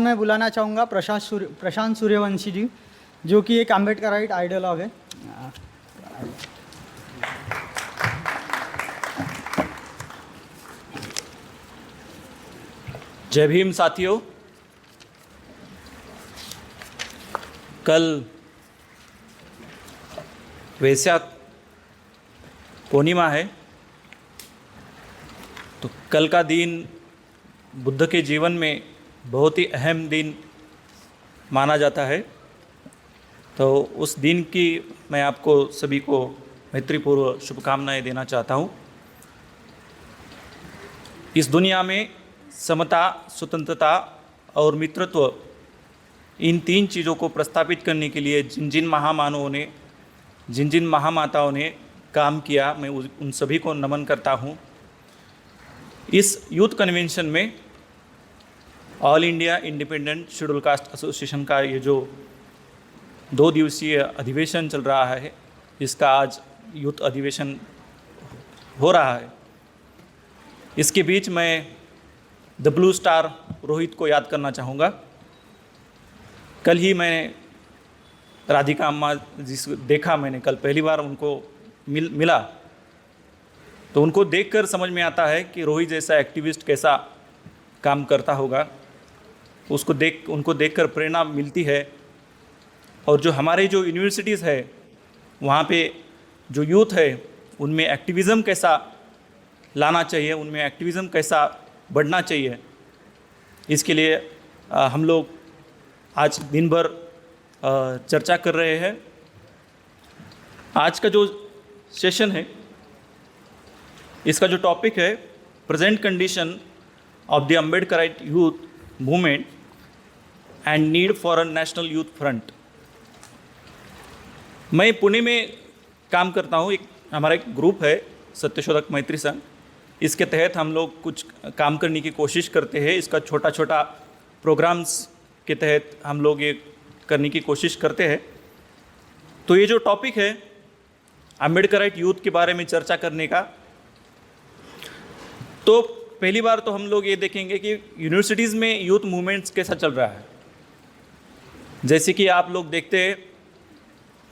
मैं बुलाना चाहूँगा प्रशांत सूर्यवंशी जी, जो कि एक अम्बेडकराइट आइडियोलॉग है। जय भीम साथियों। कल वैशाख पूर्णिमा है, तो कल का दिन बुद्ध के जीवन में बहुत ही अहम दिन माना जाता है। तो उस दिन की मैं आपको सभी को मैत्रीपूर्व शुभकामनाएं देना चाहता हूँ। इस दुनिया में समता, स्वतंत्रता और मित्रत्व, इन तीन चीज़ों को प्रस्थापित करने के लिए जिन जिन महामानवों ने, जिन जिन महामाताओं ने काम किया, मैं उन सभी को नमन करता हूँ। इस यूथ कन्वेंशन में all India independent schedule caste association का ये जो 2 दिवसीय अधिवेशन चल रहा है, इसका आज यूथ अधिवेशन हो रहा है। इसके बीच मैं द ब्लू स्टार रोहित को याद करना चाहूँगा। कल ही मैंने राधिका अम्मा जिसको देखा, मैंने कल पहली बार उनको मिला, तो उनको देखकर समझ में आता है कि रोहित जैसा एक्टिविस्ट कैसा काम करता होगा। उनको देखकर प्रेरणा मिलती है। और जो हमारे जो यूनिवर्सिटीज़ है, वहाँ पे जो यूथ है, उनमें एक्टिविज़म कैसा लाना चाहिए, उनमें एक्टिविज़म कैसा बढ़ना चाहिए, इसके लिए हम लोग आज दिन भर चर्चा कर रहे हैं। आज का जो सेशन है, इसका जो टॉपिक है present condition of the Ambedkarite youth movement and need for a national youth front. मैं पुणे में काम करता हूँ। हमारा एक ग्रुप है सत्यशोधक मैत्री संघ। इसके तहत हम लोग कुछ काम करने की कोशिश करते हैं। इसका छोटा छोटा प्रोग्राम्स के तहत हम लोग ये करने की कोशिश करते हैं। तो ये जो टॉपिक है अम्बेडकराइट यूथ के बारे में चर्चा करने का, तो पहली बार तो हम लोग ये देखेंगे कि यूनिवर्सिटीज़ में यूथ मूवमेंट्स कैसा चल रहा है। जैसे कि आप लोग देखते हैं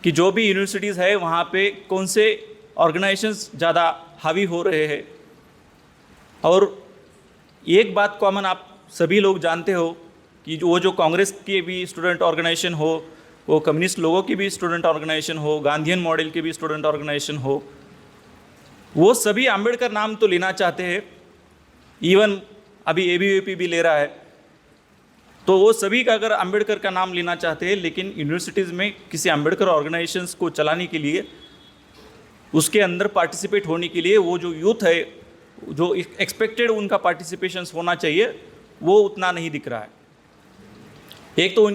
कि जो भी यूनिवर्सिटीज़ है, वहाँ पे कौन से ऑर्गेनाइजेशंस ज़्यादा हावी हो रहे हैं। और एक बात कॉमन आप सभी लोग जानते हो कि वो जो कांग्रेस के भी स्टूडेंट ऑर्गेनाइजेशन हो, वो कम्युनिस्ट लोगों की भी स्टूडेंट ऑर्गेनाइजेशन हो, गांधीयन मॉडल के भी स्टूडेंट ऑर्गेनाइजेशन हो, वो सभी अम्बेडकर नाम तो लेना चाहते हैं। इवन अभी ABVP भी ले रहा है। तो वो सभी का अगर अम्बेडकर का नाम लेना चाहते हैं, लेकिन यूनिवर्सिटीज़ में किसी अम्बेडकर ऑर्गेनाइजेशंस को चलाने के लिए, उसके अंदर पार्टिसिपेट होने के लिए, वो जो यूथ है, जो एक्सपेक्टेड उनका पार्टिसिपेशन होना चाहिए, वो उतना नहीं दिख रहा है। एक तो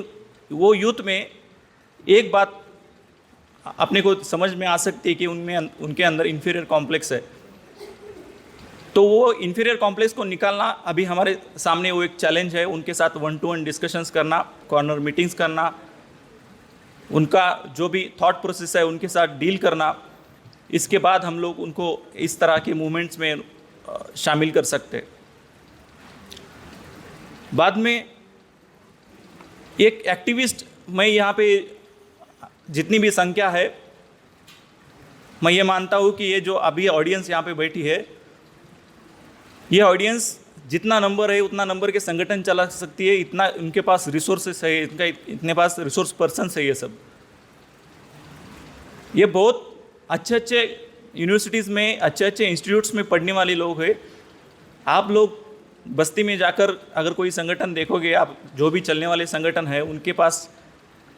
वो यूथ में एक बात अपने को समझ में आ सकती है कि उनके अंदर इन्फीरियर कॉम्प्लेक्स है। तो वो इन्फीरियर कॉम्प्लेक्स को निकालना अभी हमारे सामने वो एक चैलेंज है। उनके साथ 1-to-1 डिस्कशंस करना, कॉर्नर मीटिंग्स करना, उनका जो भी थॉट प्रोसेस है उनके साथ डील करना। इसके बाद हम लोग उनको इस तरह के मूवमेंट्स में शामिल कर सकते। बाद में एक एक्टिविस्ट, मैं यहाँ पे जितनी भी संख्या है, मैं ये मानता हूँ कि ये जो अभी ऑडियंस यहाँ पे बैठी है, ये ऑडियंस जितना नंबर है उतना नंबर के संगठन चला सकती है, इतना उनके पास रिसोर्सेस है, इतने पास रिसोर्स पर्सन्स है। ये बहुत अच्छे यूनिवर्सिटीज़ में, अच्छे इंस्टीट्यूट्स में पढ़ने वाले लोग हैं। आप लोग बस्ती में जाकर अगर कोई संगठन देखोगे, आप जो भी चलने वाले संगठन है, उनके पास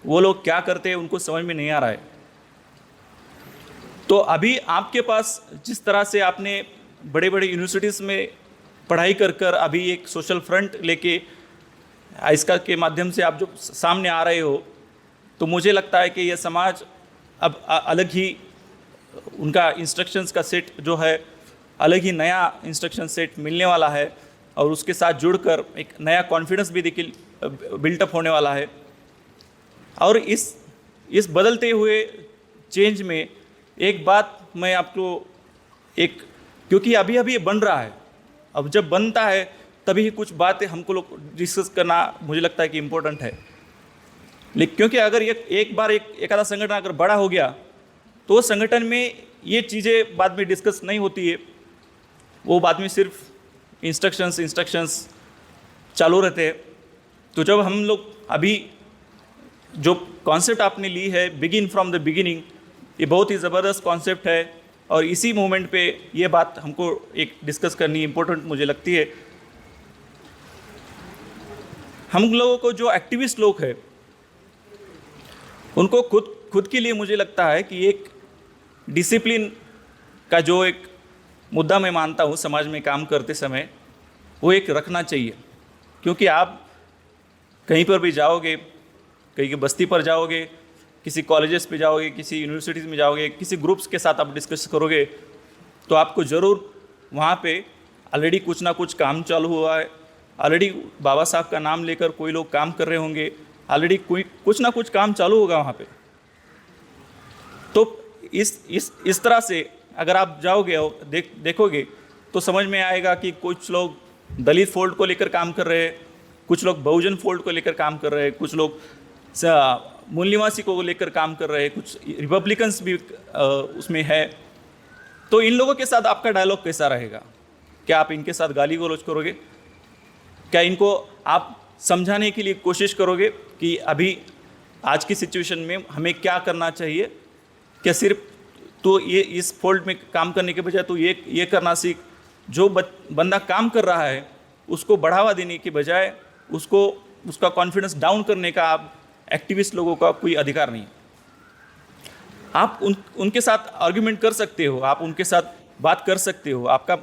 वो लोग क्या करते हैं उनको समझ में नहीं आ रहा है। तो अभी आपके पास जिस तरह से आपने बड़े बड़े यूनिवर्सिटीज़ में पढ़ाई कर अभी एक सोशल फ्रंट लेके इसका के माध्यम से आप जो सामने आ रहे हो, तो मुझे लगता है कि यह समाज अब अलग ही उनका इंस्ट्रक्शंस का सेट जो है, अलग ही नया इंस्ट्रक्शन सेट मिलने वाला है। और उसके साथ जुड़कर एक नया कॉन्फिडेंस भी देखिए बिल्टअप होने वाला है। और इस बदलते हुए चेंज में एक बात मैं आपको क्योंकि अभी ये बन रहा है, अब जब बनता है तभी कुछ बातें हमको लोग डिस्कस करना मुझे लगता है कि इम्पोर्टेंट है। लेकिन क्योंकि अगर एक बार एक आधा संगठन अगर बड़ा हो गया तो उस संगठन में ये चीज़ें बाद में डिस्कस नहीं होती है, वो बाद में सिर्फ इंस्ट्रक्शंस चालू रहते हैं। तो जब हम लोग अभी जो कॉन्सेप्ट आपने ली है बिगिन फ्रॉम द बिगिनिंग, ये बहुत ही ज़बरदस्त कॉन्सेप्ट है और इसी मोमेंट पे ये बात हमको एक डिस्कस करनी इम्पोर्टेंट मुझे लगती है। हम लोगों को जो एक्टिविस्ट लोग हैं उनको खुद के लिए मुझे लगता है कि एक डिसिप्लिन का जो एक मुद्दा मैं मानता हूँ समाज में काम करते समय, वो एक रखना चाहिए। क्योंकि आप कहीं पर भी जाओगे, कहीं की बस्ती पर जाओगे, किसी कॉलेजेस पे जाओगे, किसी यूनिवर्सिटीज़ में जाओगे, किसी ग्रुप्स के साथ आप डिस्कस करोगे तो आपको ज़रूर वहाँ पे ऑलरेडी कुछ ना कुछ काम चालू हुआ है, ऑलरेडी बाबा साहब का नाम लेकर कोई लोग काम कर रहे होंगे, ऑलरेडी कुछ ना कुछ काम चालू होगा वहाँ पे। तो इस तरह से अगर आप जाओगे और देखोगे तो समझ में आएगा कि कुछ लोग दलित फोल्ड को लेकर काम कर रहे हैं, कुछ लोग बहुजन फोल्ड को लेकर काम कर रहे हैं, कुछ लोग मूल निवासी को लेकर काम कर रहे हैं, कुछ रिपब्लिकन्स भी उसमें है। तो इन लोगों के साथ आपका डायलॉग कैसा रहेगा? क्या आप इनके साथ गाली गलौज करोगे? क्या इनको आप समझाने के लिए कोशिश करोगे कि अभी आज की सिचुएशन में हमें क्या करना चाहिए? क्या सिर्फ तो ये इस फोल्ड में काम करने के बजाय तो ये करना सीख, जो बंदा काम कर रहा है उसको बढ़ावा देने के बजाय उसका कॉन्फिडेंस डाउन करने का आप एक्टिविस्ट लोगों का कोई अधिकार नहीं। आप उनके साथ आर्ग्यूमेंट कर सकते हो, आप उनके साथ बात कर सकते हो, आपका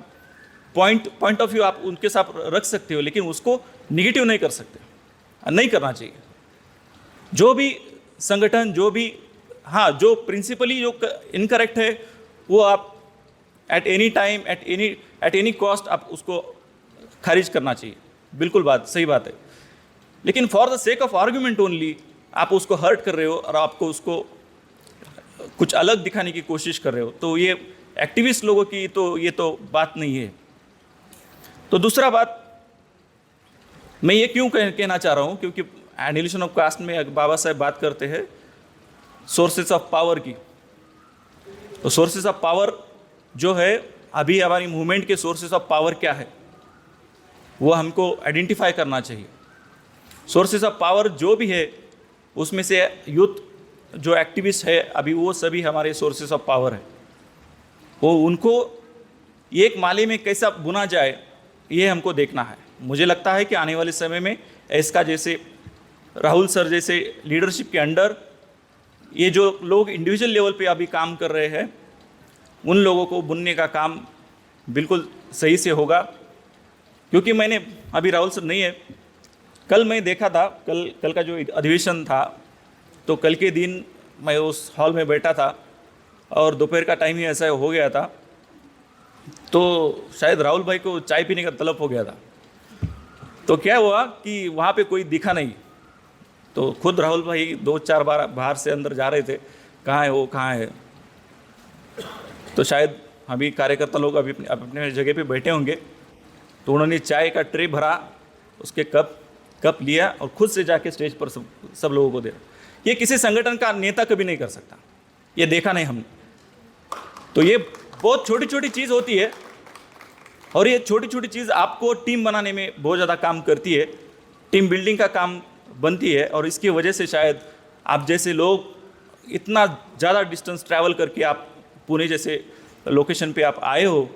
पॉइंट ऑफ व्यू आप उनके साथ रख सकते हो, लेकिन उसको निगेटिव नहीं कर सकते, नहीं करना चाहिए। जो भी संगठन जो प्रिंसिपली जो इनकरेक्ट है वो आप at any time at any cost आप उसको खारिज करना चाहिए। बिल्कुल सही बात है। लेकिन for the sake of argument only आप उसको हर्ट कर रहे हो और आपको उसको कुछ अलग दिखाने की कोशिश कर रहे हो, तो ये एक्टिविस्ट लोगों की ये तो बात नहीं है। तो दूसरा बात मैं ये क्यों कहना चाह रहा हूँ, क्योंकि एनिहिलेशन ऑफ कास्ट में बाबा साहब बात करते हैं सोर्सेस ऑफ पावर की। तो सोर्सेस ऑफ पावर जो है, अभी हमारी मूवमेंट के सोर्सेस ऑफ पावर क्या है वो हमको आइडेंटिफाई करना चाहिए। सोर्सेस ऑफ पावर जो भी है उसमें से यूथ जो एक्टिविस्ट है अभी, वो सभी हमारे सोर्सेस ऑफ पावर है। वो उनको एक माले में कैसा बुना जाए ये हमको देखना है। मुझे लगता है कि आने वाले समय में इसका जैसे राहुल सर जैसे लीडरशिप के अंडर ये जो लोग इंडिविजुअल लेवल पे अभी काम कर रहे हैं उन लोगों को बुनने का काम बिल्कुल सही से होगा। क्योंकि मैंने अभी राहुल सर नहीं है, कल मैं देखा था, कल का जो अधिवेशन था, तो कल के दिन मैं उस हॉल में बैठा था और दोपहर का टाइम ही ऐसा हो गया था, तो शायद राहुल भाई को चाय पीने का तलब हो गया था। तो क्या हुआ कि वहाँ पे कोई दिखा नहीं, तो खुद राहुल भाई 2-4 बार बाहर से अंदर जा रहे थे, कहाँ है वो, कहाँ है। तो शायद अभी कार्यकर्ता लोग अभी अपने जगह पे बैठे होंगे, तो उन्होंने चाय का ट्रे भरा, उसके कप लिया और खुद से जाके स्टेज पर सब लोगों को दे रहा। ये किसी संगठन का नेता कभी नहीं कर सकता, ये देखा नहीं हमने। तो ये बहुत छोटी छोटी चीज़ होती है और ये छोटी छोटी चीज़ आपको टीम बनाने में बहुत ज़्यादा काम करती है, टीम बिल्डिंग का काम बनती है। और इसकी वजह से शायद आप जैसे लोग इतना ज़्यादा डिस्टेंस ट्रैवल करके आप पुणे जैसे लोकेशन पे आप आए हो,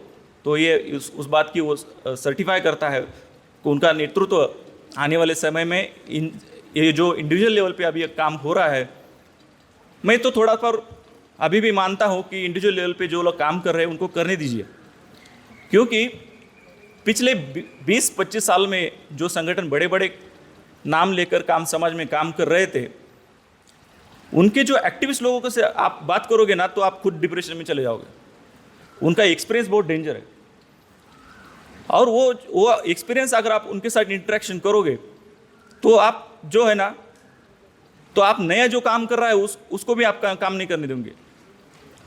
तो ये उस बात की वो सर्टिफाई करता है कि उनका नेतृत्व आने वाले समय में ये जो इंडिविजुअल लेवल पे अभी काम हो रहा है, मैं तो थोड़ा पर अभी भी मानता हूँ कि इंडिविजुअल लेवल पे जो लोग काम कर रहे हैं उनको करने दीजिए। क्योंकि पिछले 20-25 साल में जो संगठन बड़े बड़े नाम लेकर समाज में काम कर रहे थे, उनके जो एक्टिविस्ट लोगों से आप बात करोगे ना, तो आप खुद डिप्रेशन में चले जाओगे। उनका एक्सपीरियंस बहुत डेंजर है और वो एक्सपीरियंस अगर आप उनके साथ इंटरेक्शन करोगे तो आप जो है ना, तो आप नया जो काम कर रहा है उसको भी आप काम नहीं करने देंगे।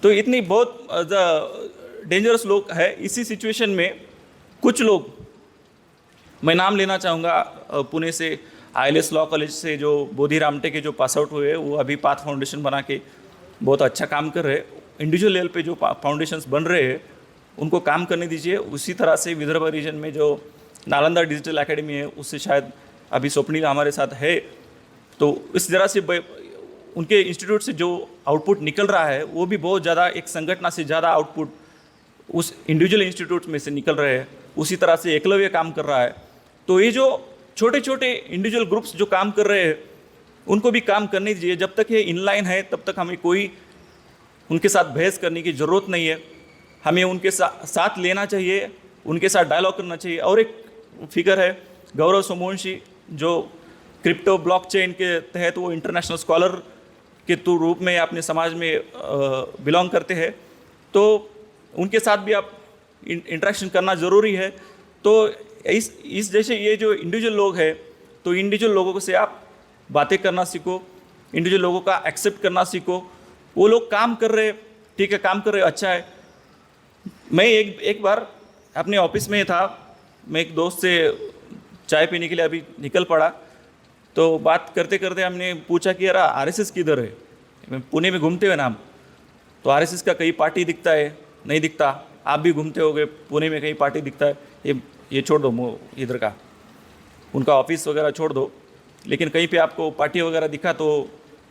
तो इतनी बहुत डेंजरस लोग है। इसी सिचुएशन में कुछ लोग मैं नाम लेना चाहूँगा पुणे से ILS लॉ कॉलेज से जो बोधी रामटे के जो पास आउट हुए, वो अभी पाथ फाउंडेशन बना के बहुत अच्छा काम कर रहे हैं। इंडिविजुअल लेवल पे जो फाउंडेशंस बन रहे हैं उनको काम करने दीजिए। उसी तरह से विदर्भ रीजन में जो नालंदा डिजिटल एकेडमी है, उससे शायद अभी स्वप्निल हमारे साथ है, तो इस तरह से उनके इंस्टीट्यूट से जो आउटपुट निकल रहा है वो भी बहुत ज़्यादा, एक संगठन से ज़्यादा आउटपुट उस इंडिविजुअल इंस्टीट्यूट में से निकल रहे हैं। उसी तरह से एकलव्य काम कर रहा है। तो ये जो छोटे छोटे इंडिविजुअल ग्रुप्स जो काम कर रहे हैं उनको भी काम करने दीजिए। जब तक ये इनलाइन है तब तक हमें कोई उनके साथ बहस करने की ज़रूरत नहीं है। हमें उनके साथ लेना चाहिए, उनके साथ डायलॉग करना चाहिए। और एक फिगर है गौरव सोमवंशी, जो क्रिप्टो ब्लॉकचेन के तहत वो इंटरनेशनल स्कॉलर के रूप में अपने समाज में बिलोंग करते हैं, तो उनके साथ भी आप इंटरेक्शन करना ज़रूरी है। तो इस जैसे ये जो इंडिविजुअल लोग हैं, तो इंडिविजुअल लोगों से आप बातें करना सीखो, इंडिविजुअल लोगों का एक्सेप्ट करना सीखो। वो लोग काम कर रहे, ठीक है, काम कर रहे, अच्छा है। मैं एक बार अपने ऑफिस में था, मैं एक दोस्त से चाय पीने के लिए अभी निकल पड़ा, तो बात करते करते हमने पूछा कि यार RSS किधर है। मैं पुणे में घूमते हुए नाम, तो RSS का कहीं पार्टी दिखता है, नहीं दिखता। आप भी घूमते होगे, पुणे में कहीं पार्टी दिखता है, ये छोड़ दो, इधर का उनका ऑफिस वगैरह छोड़ दो, लेकिन कहीं पे आपको पार्टी वगैरह दिखा तो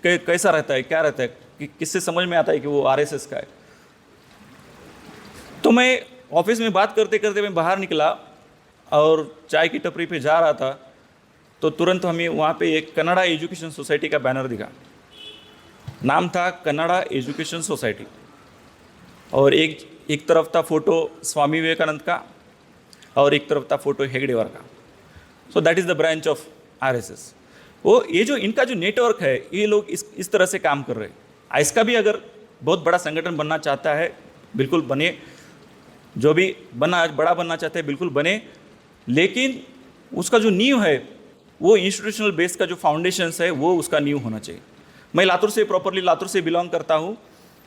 कैसा रहता है, क्या रहता है, किससे समझ में आता है कि वो RSS का है। तो मैं ऑफिस में बात करते करते मैं बाहर निकला और चाय की टपरी पे जा रहा था, तो तुरंत हमें वहाँ पे एक कन्नड़ा एजुकेशन सोसाइटी का बैनर दिखा। नाम था कन्नड़ा एजुकेशन सोसाइटी, और एक तरफ था फ़ोटो स्वामी विवेकानंद का और एक तरफ था फ़ोटो हेगडेवार का। So that is the branch of RSS। वो ये जो इनका जो नेटवर्क है, ये लोग इस तरह से काम कर रहे हैं। इसका भी अगर बहुत बड़ा संगठन बनना चाहता है, बिल्कुल बने। जो भी बड़ा बनना चाहते हैं बिल्कुल बने, लेकिन उसका जो नींव है वो इंस्टीट्यूशनल बेस का जो फाउंडेशंस है वो उसका नींव होना चाहिए। मैं लातूर से बिलोंग करता हूँ,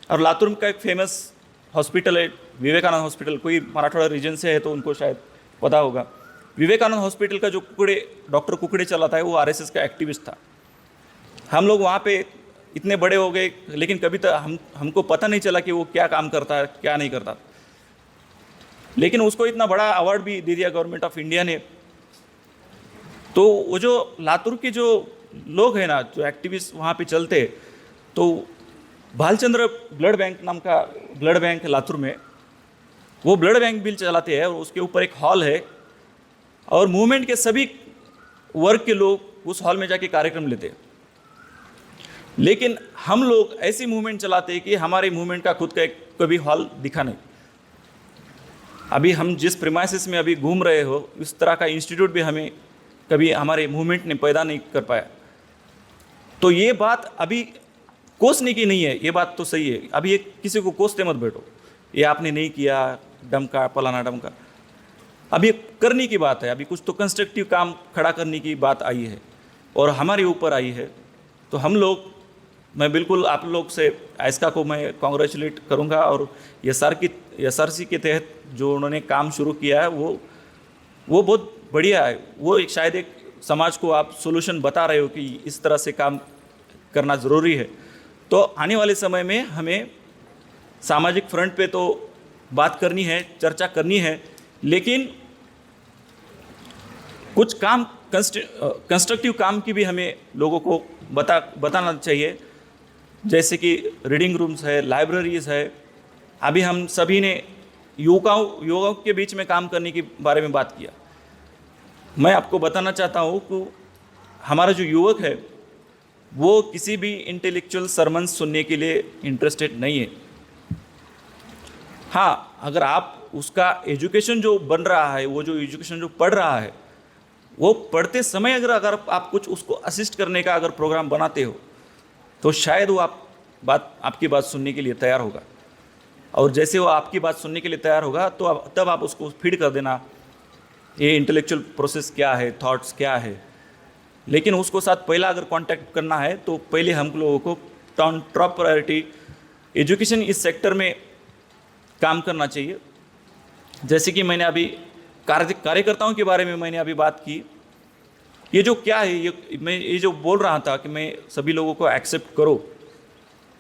और लातूर का एक फेमस हॉस्पिटल है विवेकानंद हॉस्पिटल। कोई मराठवाड़ा रीजन से है तो उनको शायद पता होगा। विवेकानंद हॉस्पिटल का जो डॉक्टर कुकड़े चलाता है वो RSS का एक्टिविस्ट था। हम लोग वहाँ पे इतने बड़े हो गए, लेकिन कभी तक हमको पता नहीं चला कि वो क्या काम करता है, क्या नहीं करता। लेकिन उसको इतना बड़ा अवार्ड भी दे दिया गवर्नमेंट ऑफ इंडिया ने। तो वो जो लातूर के जो लोग हैं ना, जो एक्टिविस्ट वहाँ पे चलते, तो भालचंद्र ब्लड बैंक नाम का ब्लड बैंक है लातूर में, वो ब्लड बैंक भी चलाते हैं, और उसके ऊपर एक हॉल है, और मूवमेंट के सभी वर्ग के लोग उस हॉल में जाके कार्यक्रम लेते हैं। लेकिन हम लोग ऐसी मूवमेंट चलाते हैं कि हमारे मूवमेंट का खुद का एक कभी हॉल दिखा नहीं। अभी हम जिस प्रीमाइसिस में अभी घूम रहे हो, उस तरह का इंस्टीट्यूट भी हमें कभी हमारे मूवमेंट ने पैदा नहीं कर पाया। तो ये बात अभी कोसने की नहीं है, ये बात तो सही है। अभी ये किसी को कोसते मत बैठो, ये आपने नहीं किया, डमका फलाना डमका। अभी करने की बात है, अभी कुछ तो कंस्ट्रक्टिव काम खड़ा करने की बात आई है और हमारे ऊपर आई है। तो हम लोग, मैं बिल्कुल आप लोग से आयस्का को मैं कॉन्ग्रेचुलेट करूंगा, और SRC के तहत जो उन्होंने काम शुरू किया है वो बहुत बढ़िया है। वो शायद एक समाज को आप सोल्यूशन बता रहे हो कि इस तरह से काम करना ज़रूरी है। तो आने वाले समय में हमें सामाजिक फ्रंट पे तो बात करनी है, चर्चा करनी है, लेकिन कुछ काम कंस्ट्रक्टिव काम की भी हमें लोगों को बताना चाहिए। जैसे कि रीडिंग रूम्स है, लाइब्रेरीज है। अभी हम सभी ने युवाओं के बीच में काम करने के बारे में बात किया। मैं आपको बताना चाहता हूँ कि हमारा जो युवक है वो किसी भी इंटेलेक्चुअल सरमन्स सुनने के लिए इंटरेस्टेड नहीं है। हाँ, अगर आप उसका एजुकेशन जो बन रहा है, वो जो एजुकेशन जो पढ़ रहा है, वो पढ़ते समय अगर आप कुछ उसको असिस्ट करने का अगर प्रोग्राम बनाते हो, तो शायद वो आपकी बात सुनने के लिए तैयार होगा। और जैसे वो आपकी बात सुनने के लिए तैयार होगा तो तब आप उसको फीड कर देना, ये इंटेलेक्चुअल प्रोसेस क्या है, थॉट्स क्या है। लेकिन उसको साथ पहला अगर कांटेक्ट करना है तो पहले हम लोगों को टॉप प्रायोरिटी एजुकेशन इस सेक्टर में काम करना चाहिए। जैसे कि मैंने अभी कार्यकर्ताओं के बारे में मैंने अभी बात की। ये जो क्या है, ये जो बोल रहा था कि मैं सभी लोगों को एक्सेप्ट करो,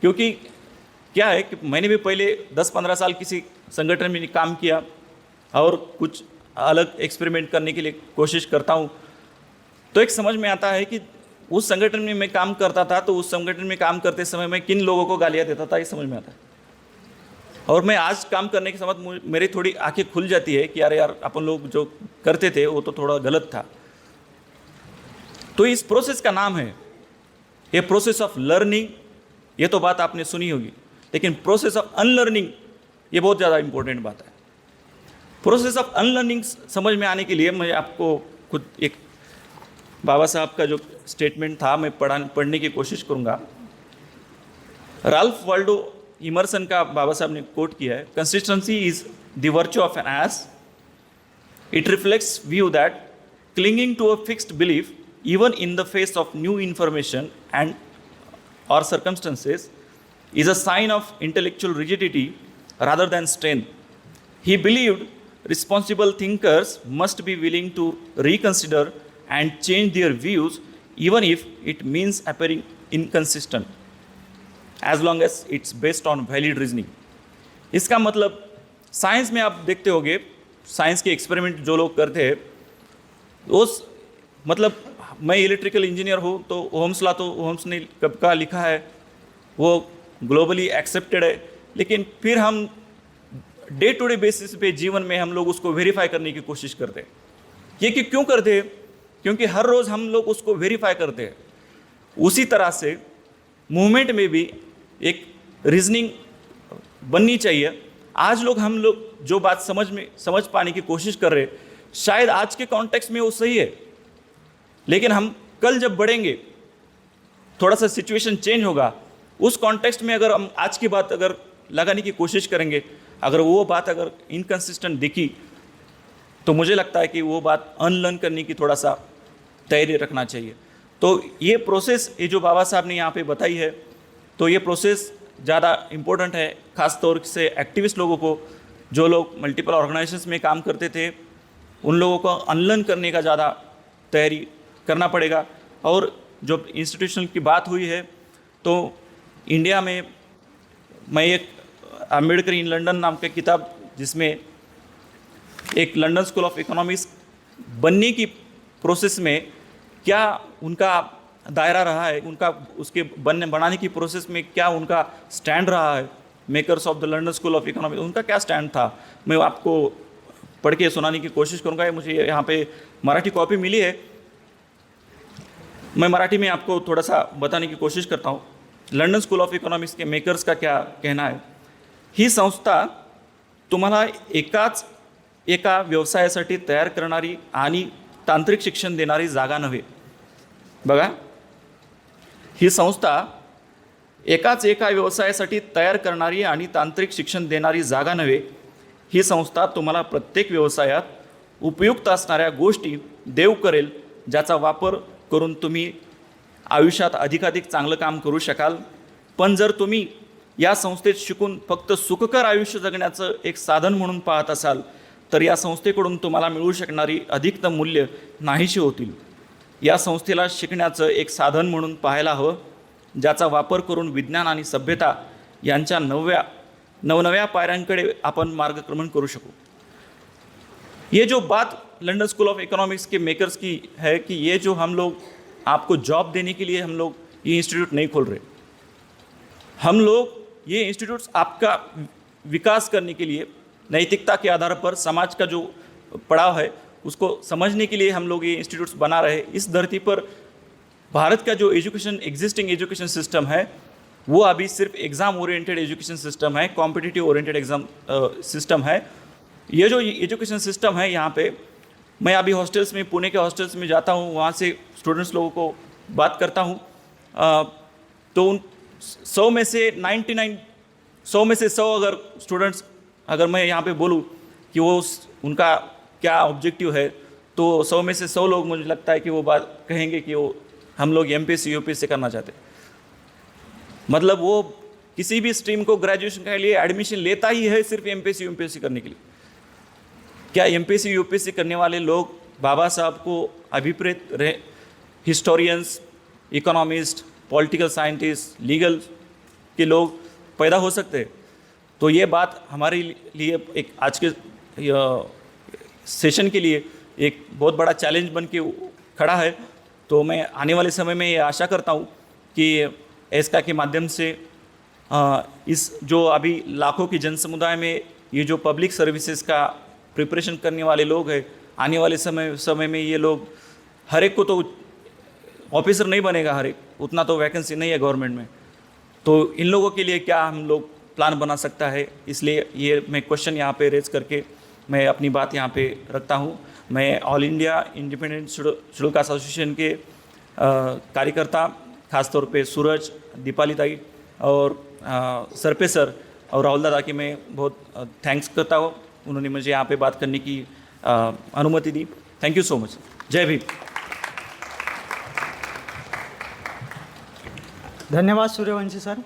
क्योंकि क्या है कि मैंने भी पहले 10-15 साल किसी संगठन में काम किया और कुछ अलग एक्सपेरिमेंट करने के लिए कोशिश करता हूँ, तो एक समझ में आता है कि उस संगठन में मैं काम करता था तो उस संगठन में काम करते समय मैं किन लोगों को गालियाँ देता था, ये समझ में आता है। और मैं आज काम करने के समय मेरी थोड़ी आंखें खुल जाती है कि अरे यार, अपन लोग जो करते थे वो तो थोड़ा गलत था। तो इस प्रोसेस का नाम है ये प्रोसेस ऑफ लर्निंग। ये तो बात आपने सुनी होगी, लेकिन प्रोसेस ऑफ अनलर्निंग ये बहुत ज़्यादा इंपॉर्टेंट बात है। प्रोसेस ऑफ अनलर्निंग समझ में आने के लिए मैं आपको खुद एक बाबा साहब का जो स्टेटमेंट था मैं पढ़ने की कोशिश करूँगा। राल्फ वाल्डो इमर्सन का बाबा साहब ने कोट किया है, consistency is the virtue of an ass, it reflects view that clinging to a fixed belief even in the face of new information and or circumstances is a sign of intellectual rigidity rather than strength. He believed responsible thinkers must be willing to reconsider and change their views even if it means appearing inconsistent, as long as it's based on valid reasoning. इसका मतलब science में आप देखते होंगे, science के experiment जो लोग करते हैं, उस मतलब मैं इलेक्ट्रिकल इंजीनियर हूँ तो ओम्स लॉ तो ओम्स ने कब का लिखा है, वो ग्लोबली एक्सेप्टेड है, लेकिन फिर हम डे टू डे बेसिस पे जीवन में हम लोग उसको वेरीफाई करने की कोशिश करते हैं। ये कि क्यों करते हैं? क्योंकि हर रोज़ हम लोग उसको वेरीफाई करते हैं। उसी तरह से मूवमेंट में भी एक रीजनिंग बननी चाहिए। आज हम लोग जो बात समझ पाने की कोशिश कर रहे हैं, शायद आज के कॉन्टेक्स्ट में वो सही है, लेकिन हम कल जब बढ़ेंगे थोड़ा सा सिचुएशन चेंज होगा, उस कॉन्टेक्स्ट में अगर हम आज की बात अगर लगाने की कोशिश करेंगे, अगर वो बात अगर इनकंसिस्टेंट दिखी, तो मुझे लगता है कि वो बात अनलर्न करने की थोड़ा सा तैयारी रखना चाहिए। तो ये प्रोसेस, ये जो बाबा साहब ने यहाँ पे बताई है, तो ये प्रोसेस ज़्यादा इम्पोर्टेंट है, ख़ास तौर से एक्टिविस्ट लोगों को, जो लोग मल्टीपल ऑर्गेनाइजेशंस में काम करते थे, उन लोगों को अनलर्न करने का ज़्यादा तैयारी करना पड़ेगा। और जो इंस्टीट्यूशनल की बात हुई है, तो इंडिया में मैं एक अम्बेडकर इन लंदन नाम का किताब, जिसमें एक लंदन स्कूल ऑफ इकोनॉमिक्स बनने की प्रोसेस में क्या उनका दायरा रहा है, उनका उसके बनाने की प्रोसेस में क्या उनका स्टैंड रहा है, makers of the London school of economics, उनका क्या स्टैंड था, मैं आपको पढ़ के सुनाने की कोशिश करूँगा। मुझे यहाँ पे मराठी कॉपी मिली है, मैं मराठी में आपको थोड़ा सा बताने की कोशिश करता हूँ। लंडन स्कूल ऑफ इकॉनॉमिक्स के मेकर्स का क्या कहना है। ही संस्था तुम्हाला एका व्यवसायासाठी तयार करणारी आणि तांत्रिक शिक्षण देणारी जागा नव्हे। बघा, ही संस्था एका व्यवसायासाठी तयार करणारी आणि तांत्रिक शिक्षण देणारी जागा नव्हे। ही संस्था तुम्हाला प्रत्येक व्यवसायात उपयुक्त असणाऱ्या गोष्टी देव करेल, ज्याचा वापर करून तुम्ही आयुष्यात अधिकाधिक चांगलं काम करू शकाल। पण जर तुम्ही या संस्थेत शिकून फक्त सुखकर आयुष्य जगण्याचं एक साधन म्हणून पाहत असाल, तर या संस्थेकडून तुम्हाला मिळू शकणारी अधिकतम मूल्य नाहीशी होतील। या संस्थेला शिकण्याचं एक साधन म्हणून पाहायला हवं, ज्याचा वापर करून विज्ञान आणि सभ्यता यांच्या नवनव्या पायऱ्यांकडे आपण मार्गक्रमण करू शकू। ये जो बात लंदन स्कूल ऑफ इकोनॉमिक्स के मेकर्स की है कि ये जो हम लोग आपको जॉब देने के लिए हम लोग ये इंस्टीट्यूट नहीं खोल रहे, हम लोग ये इंस्टीट्यूट्स आपका विकास करने के लिए, नैतिकता के आधार पर समाज का जो पड़ाव है उसको समझने के लिए हम लोग ये इंस्टीट्यूट्स बना रहे। इस धरती पर भारत का जो एग्जिस्टिंग एजुकेशन सिस्टम है वो अभी सिर्फ एग्ज़ाम ओरिएंटेड एजुकेशन सिस्टम है, कॉम्पिटिटिव ओरिएंटेड एग्ज़ाम सिस्टम है। ये जो एजुकेशन सिस्टम है, यहाँ पे मैं अभी हॉस्टल्स में, पुणे के हॉस्टल्स में जाता हूँ, वहाँ से स्टूडेंट्स लोगों को बात करता हूँ, तो उन 100 में से 100 अगर स्टूडेंट्स, अगर मैं यहाँ पे बोलूँ कि वो उनका क्या ऑब्जेक्टिव है, तो 100 में से 100 लोग मुझे लगता है कि वो बात कहेंगे कि वो हम लोग MPSC UPSC करना चाहते हैं। मतलब वो किसी भी स्ट्रीम को ग्रेजुएशन के लिए एडमिशन लेता ही है सिर्फ MPSC UPSC करने के लिए। क्या एमपीएससी यूपीएससी करने वाले लोग बाबा साहब को अभिप्रेत रहे, historians, economist, political scientist, legal के लोग पैदा हो सकते हैं? तो ये बात हमारे लिए एक आज के सेशन के लिए एक बहुत बड़ा चैलेंज बन के खड़ा है। तो मैं आने वाले समय में ये आशा करता हूँ कि एस्का के माध्यम से इस जो अभी लाखों की जन समुदाय में ये जो पब्लिक सर्विसेज का प्रिपरेशन करने वाले लोग हैं, आने वाले समय में ये लोग, हर एक को तो ऑफिसर नहीं बनेगा, हर एक उतना तो वैकेंसी नहीं है गवर्नमेंट में, तो इन लोगों के लिए क्या हम लोग प्लान बना सकता है, इसलिए ये मैं क्वेश्चन यहाँ पे रेज करके मैं अपनी बात यहाँ पे रखता हूँ। मैं all India independent schedule caste association के कार्यकर्ता, खासतौर पे सूरज, दीपाली ताई और सरपे सर और राहुल दादा की मैं बहुत थैंक्स करता हूँ, उन्होंने मुझे यहाँ पे बात करने की अनुमति दी। Thank you so much. जय भीम। धन्यवाद सूर्यवंशी सर।